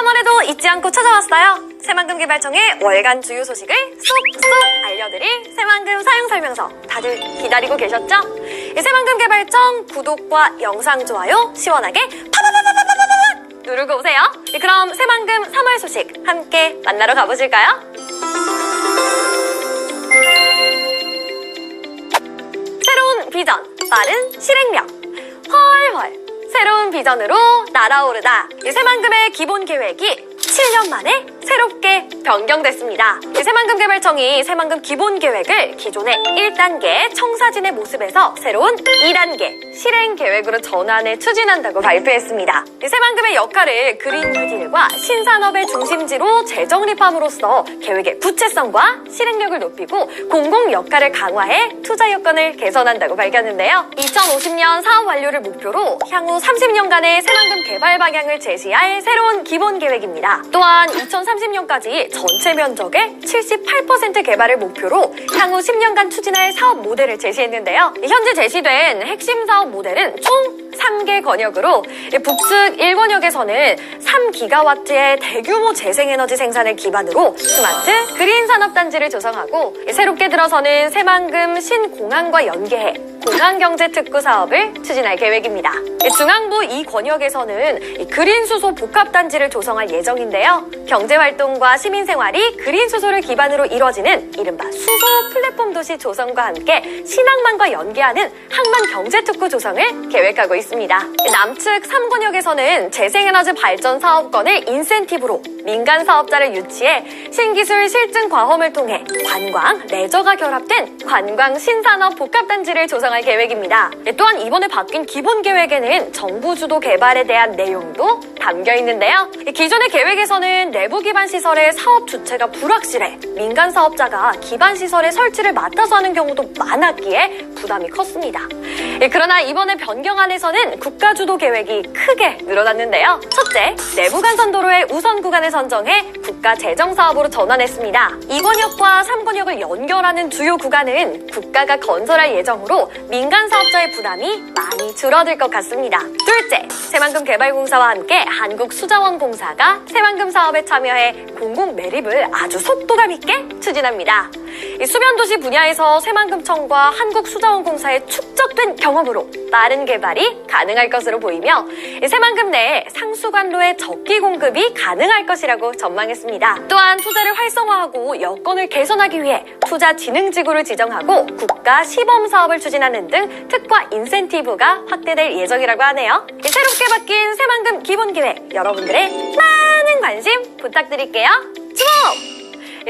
3월에도 잊지 않고 찾아왔어요. 새만금개발청의 월간 주요 소식을 쏙쏙 알려드릴 새만금 사용설명서 다들 기다리고 계셨죠? 새만금개발청 구독과 영상 좋아요 시원하게 파파파파파파파 누르고 오세요. 그럼 새만금 3월 소식 함께 만나러 가보실까요? 새로운 비전, 빠른 실행력. 헐헐 새로운 비전으로 날아오르다. 새만금의 기본 계획이 7년 만에 새롭게 변경됐습니다. 새만금개발청이 새만금 기본 계획을 기존의 1단계 청사진의 모습에서 새로운 2단계 실행 계획으로 전환해 추진한다고 발표했습니다. 새만금의 역할을 그린 뉴딜과 신산업의 중심지로 재정립함으로써 계획의 구체성과 실행력을 높이고 공공 역할을 강화해 투자 여건을 개선한다고 밝혔는데요. 2050년 사업 완료를 목표로 향후 30년간의 새만금 개발 방향을 제시할 새로운 기본 계획입니다. 또한 2030년까지 전체 면적의 78% 개발을 목표로 향후 10년간 추진할 사업 모델을 제시했는데요. 현재 제시된 핵심 사업 모델은 총 3개 권역으로 북측 1권역에서는 3기가와트의 대규모 재생에너지 생산을 기반으로 스마트 그린 산업단지를 조성하고 새롭게 들어서는 새만금 신공항과 연계해 공항경제특구 사업을 추진할 계획입니다. 중앙부 2권역에서는 그린 수소 복합단지를 조성할 예정인데요. 경제활동과 시민생활이 그린 수소를 기반으로 이뤄지는 이른바 수소 플랫폼 도시 조성과 함께 신항만과 연계하는 항만 경제특구 조성을 계획하고 있습니다. 남측 3권역에서는 재생에너지 발전 사업권을 인센티브로 민간 사업자를 유치해 신기술 실증 과험을 통해 관광, 레저가 결합된 관광 신산업 복합단지를 조성할 계획입니다. 또한 이번에 바뀐 기본 계획에는 정부 주도 개발에 대한 내용도 담겨 있는데요. 기존의 계획에서는 내부 기반 시설의 사업 주체가 불확실해 민간 사업자가 기반 시설의 설치를 맡아서 하는 경우도 많았기에 부담이 컸습니다. 그러나 이번에 변경안에서는 국가 주도 계획이 크게 늘어났는데요. 첫째, 내부 간선도로의 우선 구간을 선정해 국가 재정 사업으로 전환했습니다. 2권역과 3권역을 연결하는 주요 구간은 국가가 건설할 예정으로 민간 사업자의 부담이 많이 줄어들 것 같습니다. 둘째, 새만금개발공사와 함께 한국수자원공사가 새만금 사업에 참여해 공공 매립을 아주 속도감 있게 추진합니다. 수변도시 분야에서 새만금청과 한국수자원공사의 축적된 경험으로 빠른 개발이 가능할 것으로 보이며 새만금 내에 상수관로의 적기 공급이 가능할 것이라고 전망했습니다. 또한 투자를 활성화하고 여건을 개선하기 위해 투자진흥지구를 지정하고 국가 시범사업을 추진하는 등 특화 인센티브가 확대될 예정이라고 하네요. 새롭게 바뀐 새만금 기본계획 여러분들의 많은 관심 부탁드릴게요. 주목!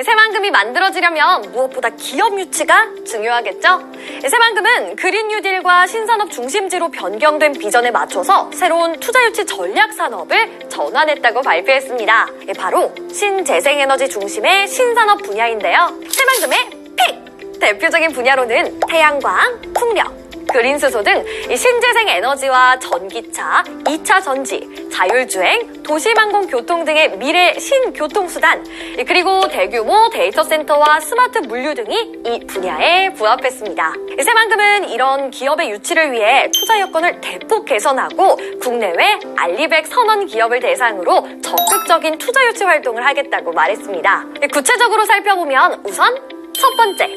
새만금이 만들어지려면 무엇보다 기업 유치가 중요하겠죠? 새만금은 그린 뉴딜과 신산업 중심지로 변경된 비전에 맞춰서 새로운 투자 유치 전략 산업을 전환했다고 발표했습니다. 바로 신재생에너지 중심의 신산업 분야인데요. 새만금의 픽! 대표적인 분야로는 태양광, 풍력, 그린 수소 등 신재생 에너지와 전기차, 2차 전지, 자율주행, 도시방공 교통 등의 미래 신교통수단, 그리고 대규모 데이터 센터와 스마트 물류 등이 이 분야에 부합했습니다. 새만금은 이런 기업의 유치를 위해 투자 여건을 대폭 개선하고 국내외 알리백 선원 기업을 대상으로 적극적인 투자 유치 활동을 하겠다고 말했습니다. 구체적으로 살펴보면 우선 첫 번째,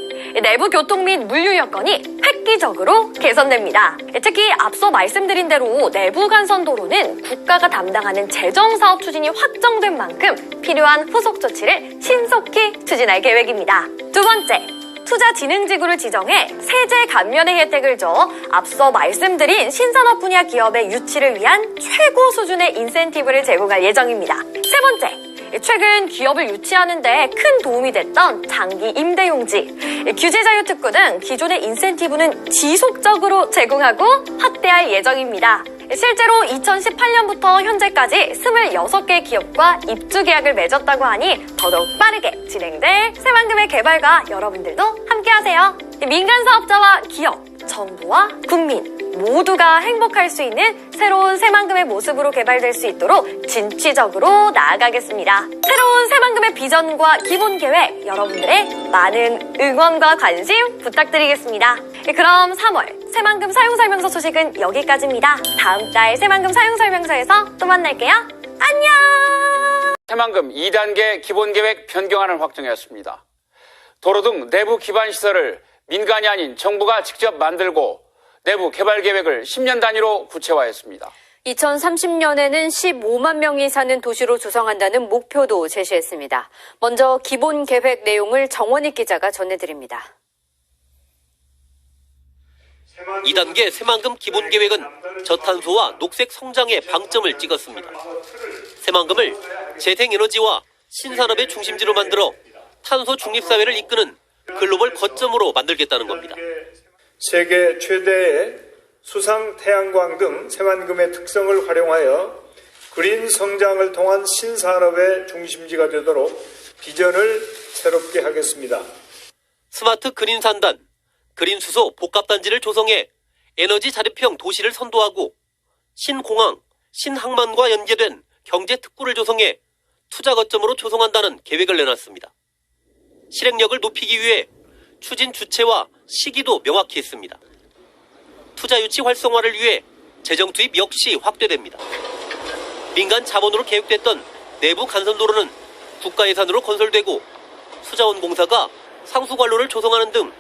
내부 교통 및 물류 여건이 획기적으로 개선됩니다. 특히 앞서 말씀드린 대로 내부 간선도로는 국가가 담당하는 재정사업 추진이 확정된 만큼 필요한 후속 조치를 신속히 추진할 계획입니다. 두 번째, 투자진흥지구를 지정해 세제 감면의 혜택을 줘 앞서 말씀드린 신산업 분야 기업의 유치를 위한 최고 수준의 인센티브를 제공할 예정입니다. 세 번째, 최근 기업을 유치하는 데 큰 도움이 됐던 장기 임대용지, 규제자유특구 등 기존의 인센티브는 지속적으로 제공하고 확대할 예정입니다. 실제로 2018년부터 현재까지 26개 기업과 입주 계약을 맺었다고 하니 더더욱 빠르게 진행될 새만금의 개발과 여러분들도 함께하세요. 민간 사업자와 기업, 정부와 국민 모두가 행복할 수 있는 새로운 새만금의 모습으로 개발될 수 있도록 진취적으로 나아가겠습니다. 새로운 새만금의 비전과 기본 계획 여러분들의 많은 응원과 관심 부탁드리겠습니다. 그럼 3월 새만금 사용설명서 소식은 여기까지입니다. 다음 달 새만금 사용설명서에서 또 만날게요. 안녕! 새만금 2단계 기본계획 변경안을 확정했습니다. 도로 등 내부 기반 시설을 민간이 아닌 정부가 직접 만들고 내부 개발 계획을 10년 단위로 구체화했습니다. 2030년에는 15만 명이 사는 도시로 조성한다는 목표도 제시했습니다. 먼저 기본 계획 내용을 정원익 기자가 전해드립니다. 2단계 새만금 기본계획은 저탄소와 녹색 성장에 방점을 찍었습니다. 새만금을 재생에너지와 신산업의 중심지로 만들어 탄소 중립사회를 이끄는 글로벌 거점으로 만들겠다는 겁니다. 세계 최대의 수상 태양광 등 새만금의 특성을 활용하여 그린 성장을 통한 신산업의 중심지가 되도록 비전을 새롭게 하겠습니다. 스마트 그린 산단, 그린 수소 복합단지를 조성해 에너지 자립형 도시를 선도하고 신공항, 신항만과 연계된 경제 특구를 조성해 투자 거점으로 조성한다는 계획을 내놨습니다. 실행력을 높이기 위해 추진 주체와 시기도 명확히 했습니다. 투자 유치 활성화를 위해 재정 투입 역시 확대됩니다. 민간 자본으로 계획됐던 내부 간선도로는 국가 예산으로 건설되고 수자원공사가 상수관로를 조성하는 등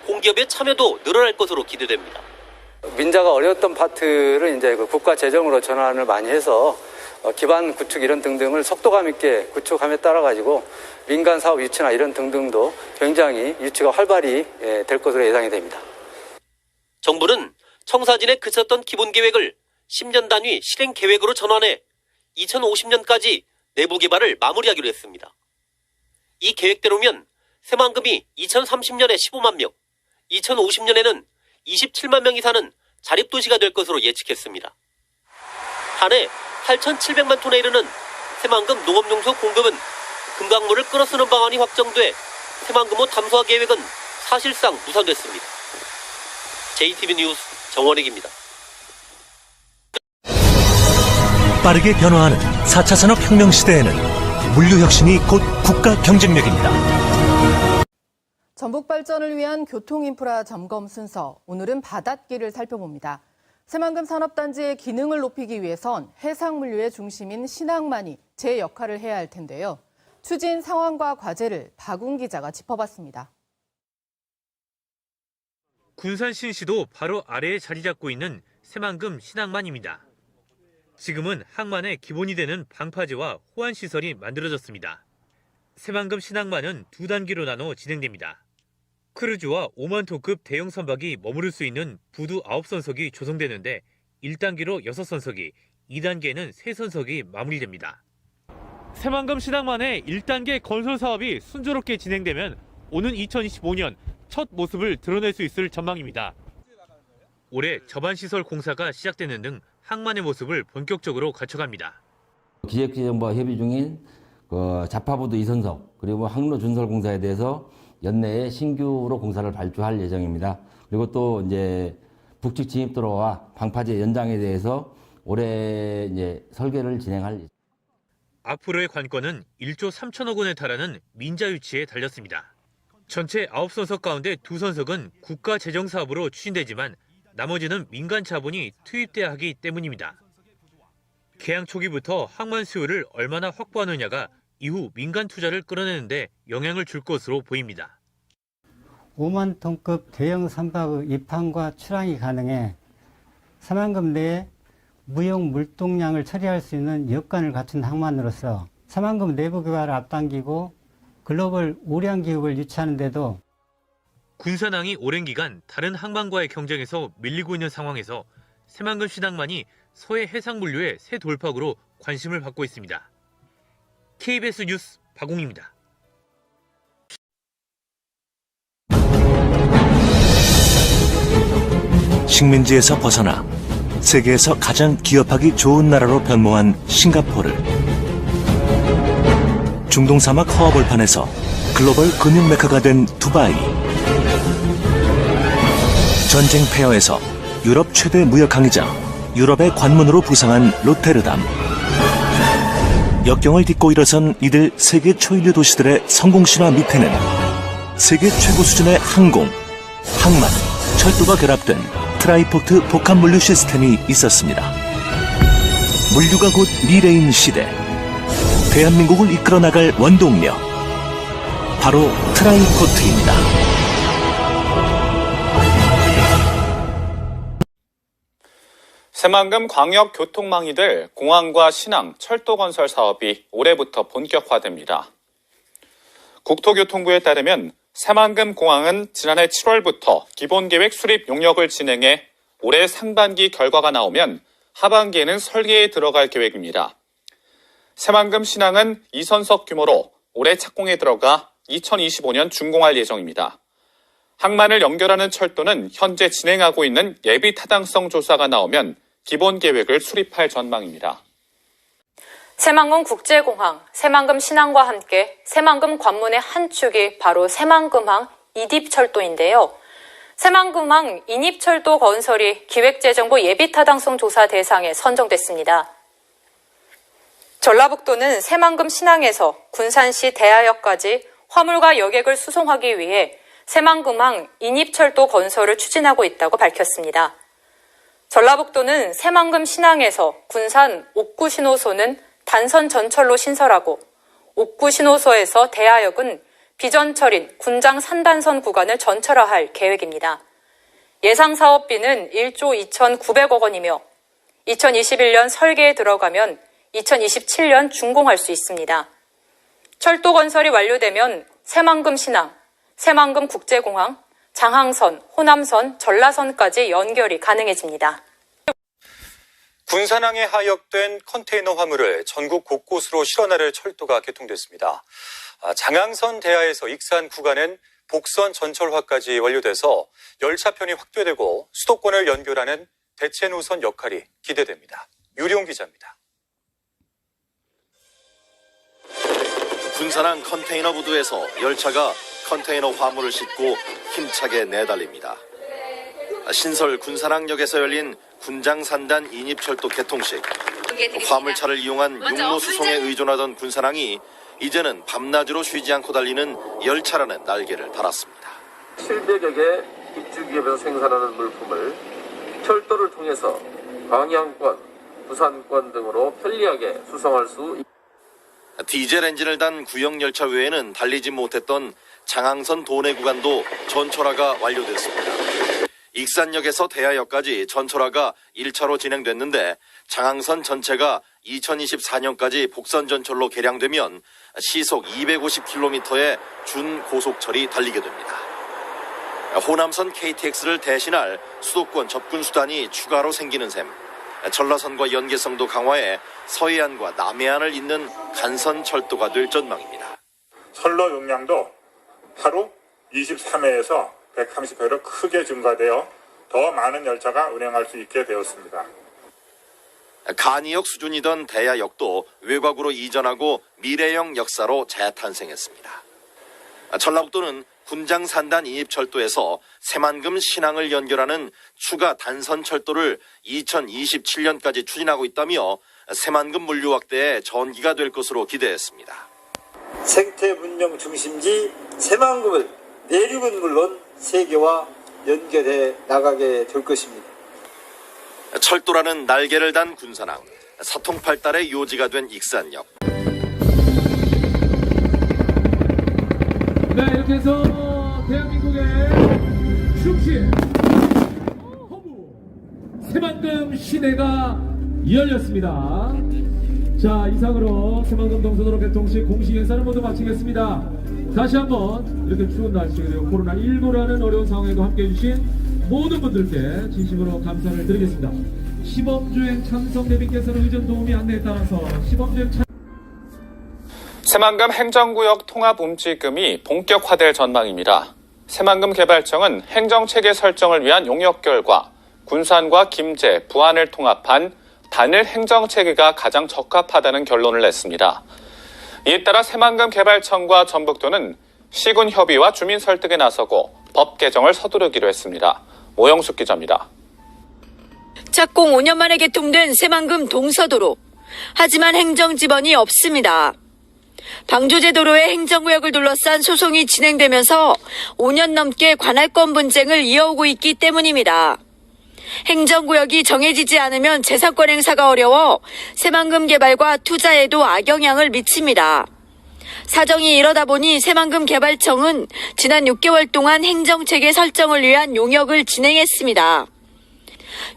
공기업의 참여도 늘어날 것으로 기대됩니다. 민자가 어려웠던 파트를 이제 국가 재정으로 전환을 많이 해서 기반 구축 이런 등등을 속도감 있게 구축함에 따라 가지고 민간 사업 유치나 이런 등등도 굉장히 유치가 활발히 될 것으로 예상이 됩니다. 정부는 청사진에 그쳤던 기본계획을 10년 단위 실행 계획으로 전환해 2050년까지 내부 개발을 마무리하기로 했습니다. 이 계획대로면 새만금이 2030년에 15만 명, 2050년에는 27만 명이 사는 자립도시가 될 것으로 예측했습니다. 한 해 8,700만 톤에 이르는 새만금 농업용소 공급은 금강물을 끌어쓰는 방안이 확정돼 새만금호 담소화 계획은 사실상 무산됐습니다. JTB 뉴스 정원익입니다. 빠르게 변화하는 4차 산업혁명 시대에는 물류혁신이 곧 국가 경쟁력입니다. 전북 발전을 위한 교통인프라 점검 순서, 오늘은 바닷길을 살펴봅니다. 새만금 산업단지의 기능을 높이기 위해선 해상물류의 중심인 신항만이 제 역할을 해야 할 텐데요. 추진 상황과 과제를 박웅 기자가 짚어봤습니다. 군산 신시도 바로 아래에 자리 잡고 있는 새만금 신항만입니다. 지금은 항만의 기본이 되는 방파제와 호환시설이 만들어졌습니다. 새만금 신항만은 두 단계로 나눠 진행됩니다. 크루즈와 5만 톤급 대형 선박이 머무를 수 있는 부두 9선석이 조성되는데 1단계로 6선석이, 2단계는 3선석이 마무리됩니다. 새만금 신항만의 1단계 건설 사업이 순조롭게 진행되면 오는 2025년 첫 모습을 드러낼 수 있을 전망입니다. 올해 저반시설 공사가 시작되는 등 항만의 모습을 본격적으로 갖춰갑니다. 기획재정부와 협의 중인 자파부두 2선석 그리고 항로 준설 공사에 대해서 연내에 신규로 공사를 발주할 예정입니다. 그리고 또 이제 북측 진입도로와 방파제 연장에 대해서 올해 이제 설계를 진행할 예정입니다. 앞으로의 관건은 1조 3천억 원에 달하는 민자 유치에 달렸습니다. 전체 9선석 가운데 2선석은 국가 재정 사업으로 추진되지만 나머지는 민간 자본이 투입돼야 하기 때문입니다. 개항 초기부터 항만 수요를 얼마나 확보하느냐가 이후 민간 투자를 끌어내는데 영향을 줄 것으로 보입니다. 5만 톤급 대형 선박의 입항과 출항이 가능해 새만금 내에 무역 물동량을 처리할 수 있는 여건을 갖춘 항만으로서 새만금 내부 개발을 앞당기고 글로벌 우량 기업을 유치하는 데도 군산항이 오랜 기간 다른 항만과의 경쟁에서 밀리고 있는 상황에서 새만금 신항만이 서해 해상물류의 새 돌파구로 관심을 받고 있습니다. KBS 뉴스 박웅입니다. 식민지에서 벗어나 세계에서 가장 기업하기 좋은 나라로 변모한 싱가포르. 중동 사막 허허벌판에서 글로벌 금융 메카가 된 두바이. 전쟁 폐허에서 유럽 최대 무역 항이자 유럽의 관문으로 부상한 로테르담. 역경을 딛고 일어선 이들 세계 초인류 도시들의 성공 신화 밑에는 세계 최고 수준의 항공, 항만, 철도가 결합된 트라이포트 복합 물류 시스템이 있었습니다. 물류가 곧 미래인 시대. 대한민국을 이끌어 나갈 원동력. 바로 트라이포트입니다. 새만금 광역 교통망이 될 공항과 신항, 철도 건설 사업이 올해부터 본격화됩니다. 국토교통부에 따르면 새만금 공항은 지난해 7월부터 기본계획 수립 용역을 진행해 올해 상반기 결과가 나오면 하반기에는 설계에 들어갈 계획입니다. 새만금 신항은 2선석 규모로 올해 착공에 들어가 2025년 준공할 예정입니다. 항만을 연결하는 철도는 현재 진행하고 있는 예비 타당성 조사가 나오면 기본 계획을 수립할 전망입니다. 새만금 국제공항, 새만금 신항과 함께 새만금 관문의 한 축이 바로 새만금항 이립철도인데요. 새만금항 인입철도 건설이 기획재정부 예비타당성 조사 대상에 선정됐습니다. 전라북도는 새만금 신항에서 군산시 대하역까지 화물과 여객을 수송하기 위해 새만금항 인입철도 건설을 추진하고 있다고 밝혔습니다. 전라북도는 새만금 신항에서 군산 옥구 신호소는 단선 전철로 신설하고 옥구 신호소에서 대하역은 비전철인 군장 산단선 구간을 전철화할 계획입니다. 예상 사업비는 1조 2,900억 원이며 2021년 설계에 들어가면 2027년 준공할 수 있습니다. 철도 건설이 완료되면 새만금 신항, 새만금 국제공항, 장항선, 호남선, 전라선까지 연결이 가능해집니다. 군산항에 하역된 컨테이너 화물을 전국 곳곳으로 실어나를 철도가 개통됐습니다. 장항선 대하에서 익산 구간은 복선 전철화까지 완료돼서 열차편이 확대되고 수도권을 연결하는 대체 노선 역할이 기대됩니다. 유리용 기자입니다. 군산항 컨테이너 부두에서 열차가 컨테이너 화물을 싣고 힘차게 내달립니다. 신설 군산항역에서 열린 군장산단 인입철도 개통식. 화물차를 이용한 육로 수송에 의존하던 군산항이 이제는 밤낮으로 쉬지 않고 달리는 열차라는 날개를 달았습니다. 700여 개 입주기업에서 생산하는 물품을 철도를 통해서 광양권, 부산권 등으로 편리하게 수송할 수 있습니다. 디젤 엔진을 단 구형 열차 외에는 달리지 못했던 장항선 도내 구간도 전철화가 완료됐습니다. 익산역에서 대하역까지 전철화가 1차로 진행됐는데 장항선 전체가 2024년까지 복선 전철로 개량되면 시속 250km의 준고속철이 달리게 됩니다. 호남선 KTX를 대신할 수도권 접근 수단이 추가로 생기는 셈. 전라선과 연계성도 강화해 서해안과 남해안을 잇는 간선 철도가 될 전망입니다. 선로 용량도 하루 23회에서 130회로 크게 증가되어 더 많은 열차가 운행할 수 있게 되었습니다. 간이역 수준이던 대하역도 외곽으로 이전하고 미래형 역사로 재탄생했습니다. 전라북도는 군장산단 인입철도에서 새만금 신항을 연결하는 추가 단선 철도를 2027년까지 추진하고 있다며 새만금 물류 확대의 전기가 될 것으로 기대했습니다. 생태 문명 중심지 새만금을 내륙은 물론 세계와 연결해 나가게 될 것입니다. 철도라는 날개를 단 군산항, 사통팔달의 요지가 된 익산역. 네, 이렇게 해서 대한민국의 충실 허무 새만금 시내가 열렸습니다. 자, 이상으로 새만금 동서도로 개통식 공식 행사를 모두 마치겠습니다. 다시 한번 이렇게 추운 날씨 그리고 코로나19라는 어려운 상황에도 함께해 주신 모든 분들께 진심으로 감사를 드리겠습니다. 시범주행 참석 내빈께서는 의전 도우미 안내에 따라서 시범주행 새만금 행정구역 통합움직임이 본격화될 전망입니다. 새만금 개발청은 행정체계 설정을 위한 용역 결과 군산과 김제, 부안을 통합한 단일 행정체계가 가장 적합하다는 결론을 냈습니다. 이에 따라 새만금 개발청과 전북도는 시군 협의와 주민 설득에 나서고 법 개정을 서두르기로 했습니다. 오영숙 기자입니다. 착공 5년 만에 개통된 새만금 동서도로. 하지만 행정지번이 없습니다. 방조제도로의 행정구역을 둘러싼 소송이 진행되면서 5년 넘게 관할권 분쟁을 이어오고 있기 때문입니다. 행정구역이 정해지지 않으면 재산권 행사가 어려워 새만금 개발과 투자에도 악영향을 미칩니다. 사정이 이러다 보니 새만금 개발청은 지난 6개월 동안 행정체계 설정을 위한 용역을 진행했습니다.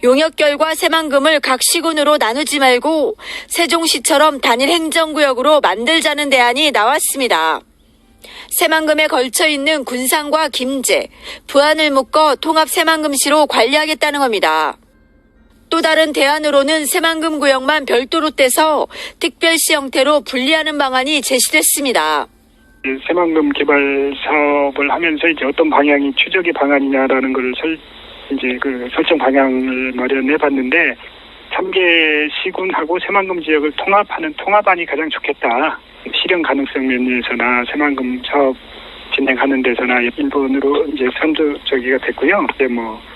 용역 결과 새만금을 각 시군으로 나누지 말고 세종시처럼 단일 행정구역으로 만들자는 대안이 나왔습니다. 새만금에 걸쳐 있는 군산과 김제, 부안을 묶어 통합 새만금시로 관리하겠다는 겁니다. 또 다른 대안으로는 새만금 구역만 별도로 떼서 특별시 형태로 분리하는 방안이 제시됐습니다. 새만금 개발 사업을 하면서 이제 어떤 방향이 추적의 방안이냐라는 걸 설정 방향을 마련해 봤는데 3개 시군하고 새만금 지역을 통합하는 통합안이 가장 좋겠다. 실현 가능성 면에서나 새만금 사업 진행하는 데서나 1번으로 이제 선두적이가 됐고요. 이제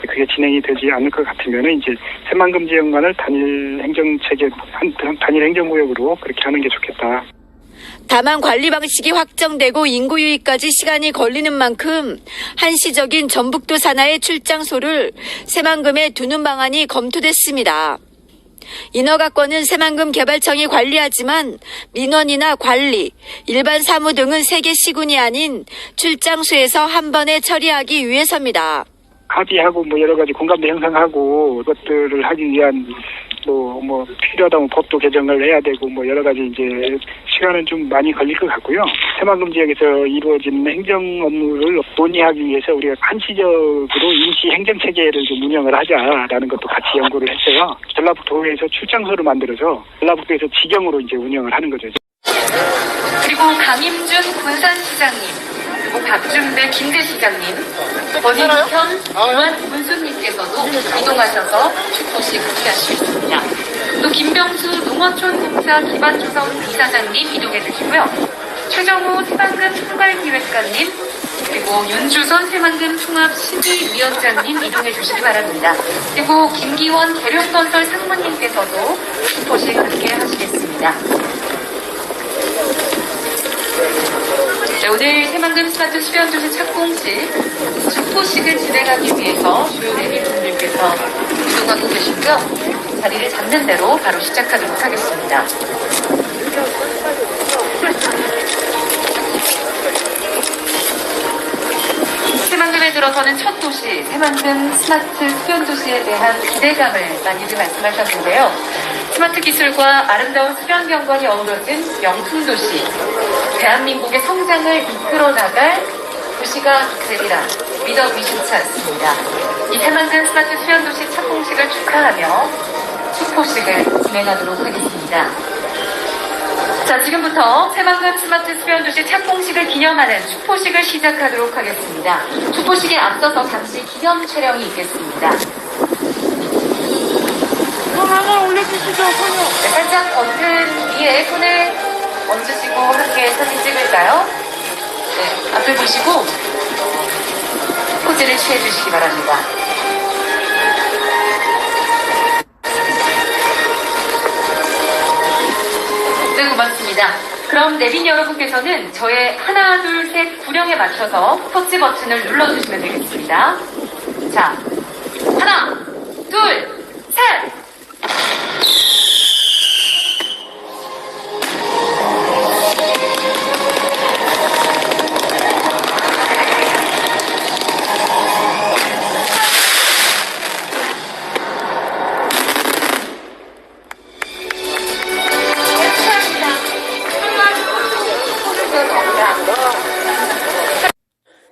그게 진행이 되지 않을 것 같으면은 이제 새만금 지역만을 단일 행정체계, 단일 행정구역으로 그렇게 하는 게 좋겠다. 다만 관리 방식이 확정되고 인구 유입까지 시간이 걸리는 만큼 한시적인 전북도 산하의 출장소를 새만금에 두는 방안이 검토됐습니다. 인허가권은 새만금 개발청이 관리하지만 민원이나 관리, 일반 사무 등은 3개 시군이 아닌 출장소에서 한 번에 처리하기 위해서입니다. 합의하고 여러 가지 공감대 형성하고 그것들을 하기 위한 필요하다면 법도 개정을 해야 되고 여러 가지 이제 시간은 좀 많이 걸릴 것 같고요. 새만금 지역에서 이루어지는 행정 업무를 논의하기 위해서 우리가 한시적으로 임시 행정 체계를 좀 운영을 하자라는 것도 같이 연구를 했어요. 전라북도에서 출장소를 만들어서 전라북도에서 지경으로 이제 운영을 하는 거죠. 그리고 강임준 군산시장님, 그리고 박준배 김제시장님, 권인현 무안군수님께서도 이동하셔서 축포식 함께하시겠습니다. 또 김병수 농어촌공사 기반조성 이사장님 이동해 주시고요. 최정우 새만금 총괄기획관님, 그리고 윤주선 새만금 통합심의위원장님 이동해 주시기 바랍니다. 그리고 김기원 계룡건설 상무님께서도 축포식 함께 하시겠습니다. 네, 오늘 새만금 스마트 수변도시 착공식 축포식을 진행하기 위해서 주요 대기분들께서 이동하고 계시고요. 자리를 잡는 대로 바로 시작하도록 하겠습니다. 새만금에 들어서는 첫 도시, 새만금 스마트 수변도시에 대한 기대감을 많이들 말씀하셨는데요. 스마트 기술과 아름다운 수변 경관이 어우러진 명품도시, 대한민국의 성장을 이끌어 나갈 도시가 되리라 믿어 의심치 않습니다. 이 새만금 스마트 수변도시 착공식을 축하하며 축포식을 진행하도록 하겠습니다. 자, 지금부터 새만금 스마트 수변도시 착공식을 기념하는 축포식을 시작하도록 하겠습니다. 축포식에 앞서서 잠시 기념 촬영이 있겠습니다. 네, 살짝 버튼 위에 손을 얹으시고 함께 사진 찍을까요? 네, 앞을 보시고 포즈를 취해주시기 바랍니다. 네, 고맙습니다. 그럼 내빈 여러분께서는 저의 하나, 둘, 셋 구령에 맞춰서 터치 버튼을 눌러주시면 되겠습니다. 자, 하나, 둘, 셋!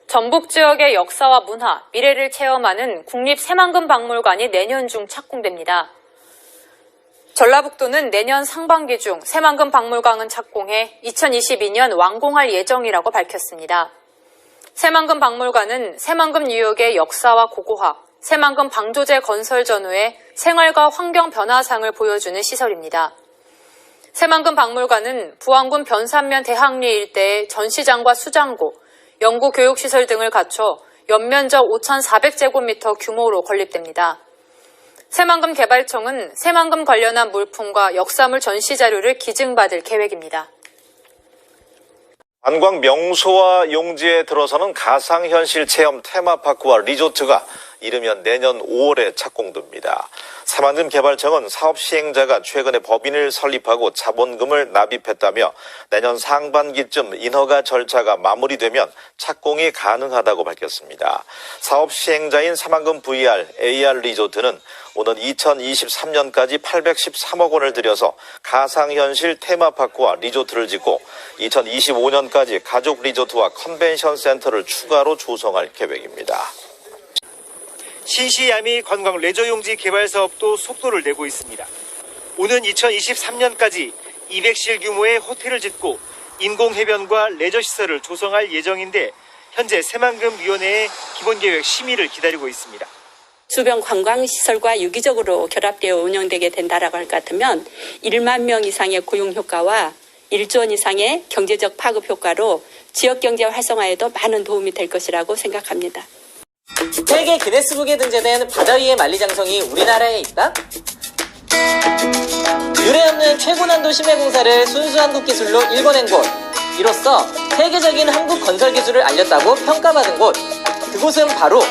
전북 지역의 역사와 문화, 미래를 체험하는 국립새만금박물관이 내년 중 착공됩니다. 전라북도는 내년 상반기 중 새만금박물관은 착공해 2022년 완공할 예정이라고 밝혔습니다. 새만금박물관은 새만금 유역의 역사와 고고화, 새만금 방조제 건설 전후의 생활과 환경 변화상을 보여주는 시설입니다. 새만금박물관은 부안군 변산면 대학리 일대의 전시장과 수장고, 연구교육시설 등을 갖춰 연면적 5,400제곱미터 규모로 건립됩니다. 새만금 개발청은 새만금 관련한 물품과 역사물 전시 자료를 기증받을 계획입니다. 관광 명소와 용지에 들어서는 가상현실 체험 테마파크와 리조트가 이르면 내년 5월에 착공됩니다. 새만금 개발청은 사업 시행자가 최근에 법인을 설립하고 자본금을 납입했다며 내년 상반기쯤 인허가 절차가 마무리되면 착공이 가능하다고 밝혔습니다. 사업 시행자인 새만금 VR, AR 리조트는 오는 2023년까지 813억 원을 들여서 가상현실 테마파크와 리조트를 짓고 2025년까지 가족 리조트와 컨벤션 센터를 추가로 조성할 계획입니다. 신시야미 관광 레저용지 개발 사업도 속도를 내고 있습니다. 오는 2023년까지 200실 규모의 호텔을 짓고 인공해변과 레저시설을 조성할 예정인데 현재 새만금위원회의 기본계획 심의를 기다리고 있습니다. 주변 관광시설과 유기적으로 결합되어 운영되게 된다라고 할 것 같으면 1만 명 이상의 고용 효과와 1조 원 이상의 경제적 파급 효과로 지역경제 활성화에도 많은 도움이 될 것이라고 생각합니다. 세계 기네스북에 등재된 바다 위의 만리장성이 우리나라에 있다? 유례없는 최고난도 심해공사를 순수 한국 기술로 일궈낸 곳, 이로써 세계적인 한국 건설 기술을 알렸다고 평가받은 곳, 그곳은 바로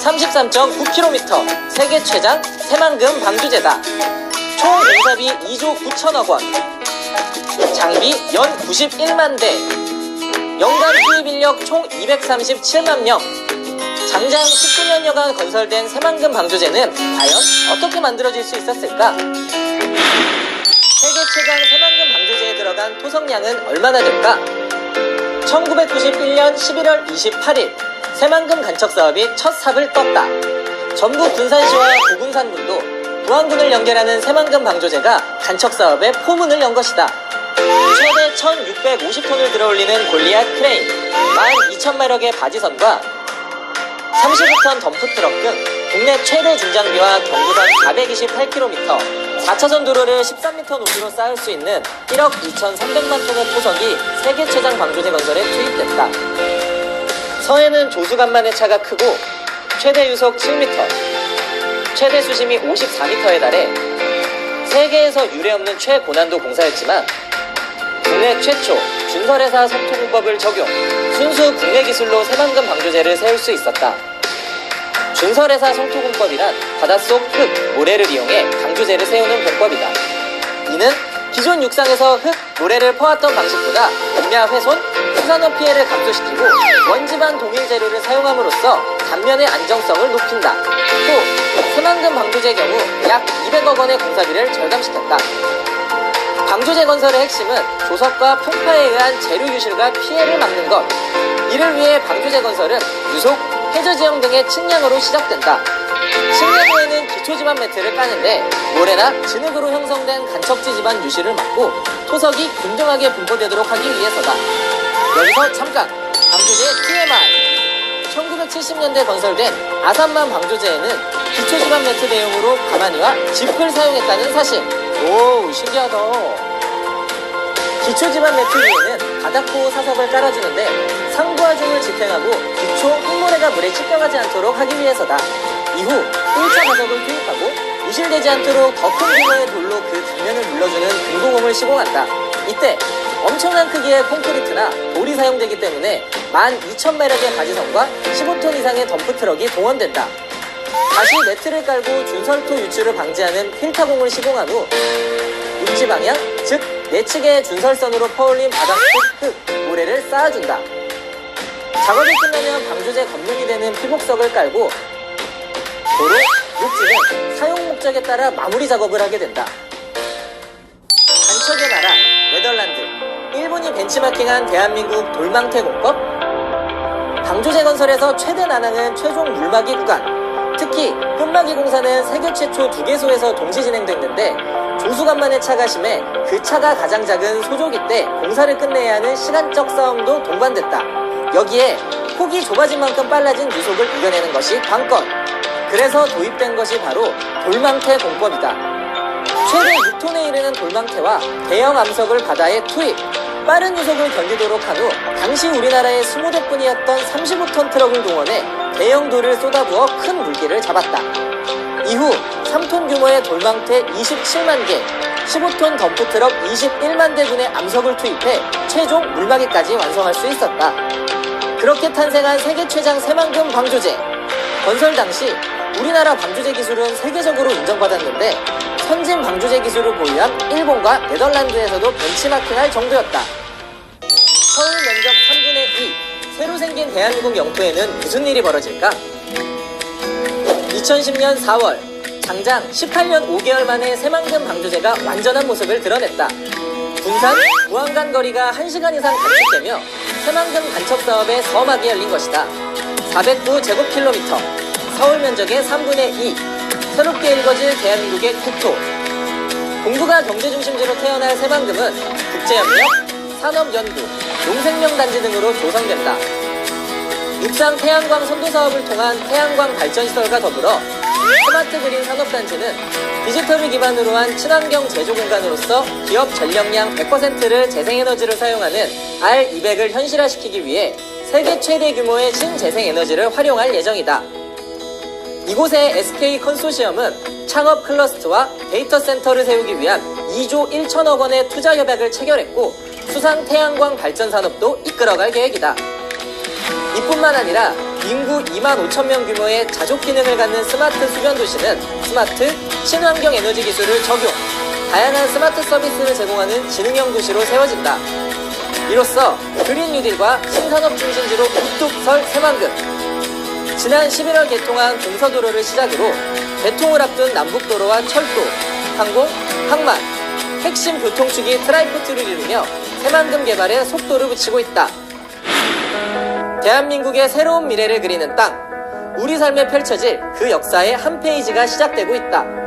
33.9km 세계 최장 새만금 방주제다. 총 공사비 2조 9천억 원, 장비 연 91만 대, 연간 투입 인력 총 237만 명. 장장 19년여간 건설된 새만금 방조제는 과연 어떻게 만들어질 수 있었을까? 세계 최강 새만금 방조제에 들어간 토성량은 얼마나 될까? 1991년 11월 28일 새만금 간척 사업이 첫 삽을 떴다. 전북 군산시와 고군산군도 부안군을 연결하는 새만금 방조제가 간척 사업의 포문을 연 것이다. 최대 1650톤을 들어올리는 골리앗 크레인, 12,000마력의 바지선과 35톤 덤프트럭 등 국내 최대 중장비와 경부선 428km, 4차선 도로를 13m 높이로 쌓을 수 있는 1억 2,300만 톤의 토석이 세계 최장 방조제 건설에 투입됐다. 서해는 조수간만의 차가 크고 최대 유속 7m, 최대 수심이 54m에 달해 세계에서 유례없는 최고난도 공사였지만 국내 최초 준설회사 석토공법을 적용, 순수 국내 기술로 새만금 방조제를 세울 수 있었다. 준설회사 성토공법이란 바닷속 흙, 모래를 이용해 방조제를 세우는 공법이다. 이는 기존 육상에서 흙, 모래를 퍼왔던 방식보다 공야 훼손, 수산업 피해를 감소시키고 원지반 동일 재료를 사용함으로써 단면의 안정성을 높인다. 또 새만금 방조제 경우 약 200억 원의 공사비를 절감시켰다. 방조제 건설의 핵심은 조석과 풍파에 의한 재료 유실과 피해를 막는 것. 이를 위해 방조제 건설은 유속, 해저지형 등의 측량으로 시작된다. 측량 후에는 기초지반 매트를 까는데 모래나 진흙으로 형성된 간척지 지반 유실을 막고 토석이 균등하게 분포되도록 하기 위해서다. 여기서 잠깐! 방조제의 TMI! 1970년대 건설된 아산만 방조제에는 기초지반 매트 대용으로 가마니와 짚을 사용했다는 사실. 오, 신기하다. 기초지반 매트 위에는 바닥보호 사석을 깔아주는데 상부하 중을 지탱하고 기초 흙모래가 물에 찌껴가지 않도록 하기 위해서다. 이후 1차 가석을 투입하고 유실되지 않도록 더 큰 규모의 돌로 그 뒷면을 눌러주는 금고공을 시공한다. 이때 엄청난 크기의 콘크리트나 돌이 사용되기 때문에 12,000마력의 바지선과 15톤 이상의 덤프트럭이 동원된다. 다시 매트를 깔고 준설토 유출을 방지하는 필타공을 시공한 후 육지 방향, 즉 내측의 준설선으로 퍼올린 바닥속 흙, 모래를 쌓아준다. 작업이 끝나면 방조제 건물이 되는 피복석을 깔고 도로, 육지는 사용 목적에 따라 마무리 작업을 하게 된다. 간척의 나라, 네덜란드, 일본이 벤치마킹한 대한민국 돌망태 공법? 방조제 건설에서 최대 난항은 최종 물막이 구간. 특히 끝막이 공사는 세계 최초 2개소에서 동시 진행됐는데 조수간만의 차가 심해 그 차가 가장 작은 소조기 때 공사를 끝내야 하는 시간적 싸움도 동반됐다. 여기에 폭이 좁아진 만큼 빨라진 유속을 이겨내는 것이 관건. 그래서 도입된 것이 바로 돌망태 공법이다. 최대 6톤에 이르는 돌망태와 대형 암석을 바다에 투입, 빠른 유속을 견디도록 한 후 당시 우리나라의 20대뿐이었던 35톤 트럭을 동원해 대형 돌을 쏟아부어 큰 물기를 잡았다. 이후 3톤 규모의 돌망태 27만 개, 15톤 덤프트럭 21만 대분의 암석을 투입해 최종 물막이까지 완성할 수 있었다. 그렇게 탄생한 세계 최장 새만금 방조제. 건설 당시 우리나라 방조제 기술은 세계적으로 인정받았는데 선진 방조제 기술을 보유한 일본과 네덜란드에서도 벤치마킹할 정도였다. 서울 면적 3분의 2, 새로 생긴 대한민국 영토에는 무슨 일이 벌어질까? 2010년 4월, 장장 18년 5개월 만에 새만금 방조제가 완전한 모습을 드러냈다. 군산, 부안 간 거리가 1시간 이상 단축되며 새만금 간척 사업의 서막이 열린 것이다. 409제곱킬로미터, 서울 면적의 3분의 2, 새롭게 일궈질 대한민국의 국토. 동북아 경제중심지로 태어날 새만금은 국제협력, 산업연구, 농생명단지 등으로 조성된다. 육상 태양광 선도 사업을 통한 태양광 발전시설과 더불어 스마트 그린 산업단지는 디지털을 기반으로 한 친환경 제조 공간으로서 기업 전력량 100%를 재생에너지를 사용하는 R200을 현실화시키기 위해 세계 최대 규모의 신재생에너지를 활용할 예정이다. 이곳의 SK 컨소시엄은 창업 클러스터와 데이터 센터를 세우기 위한 2조 1천억 원의 투자 협약을 체결했고 수상 태양광 발전 산업도 이끌어갈 계획이다. 이뿐만 아니라 인구 2만 5천 명 규모의 자족 기능을 갖는 스마트 수변 도시는 스마트 친환경 에너지 기술을 적용, 다양한 스마트 서비스를 제공하는 지능형 도시로 세워진다. 이로써 그린 뉴딜과 신산업 중심지로 우뚝 설 새만금. 지난 11월 개통한 동서도로를 시작으로 개통을 앞둔 남북도로와 철도, 항공, 항만, 핵심 교통축이 트라이포트를 이루며 새만금 개발에 속도를 붙이고 있다. 대한민국의 새로운 미래를 그리는 땅, 우리 삶에 펼쳐질 그 역사의 한 페이지가 시작되고 있다.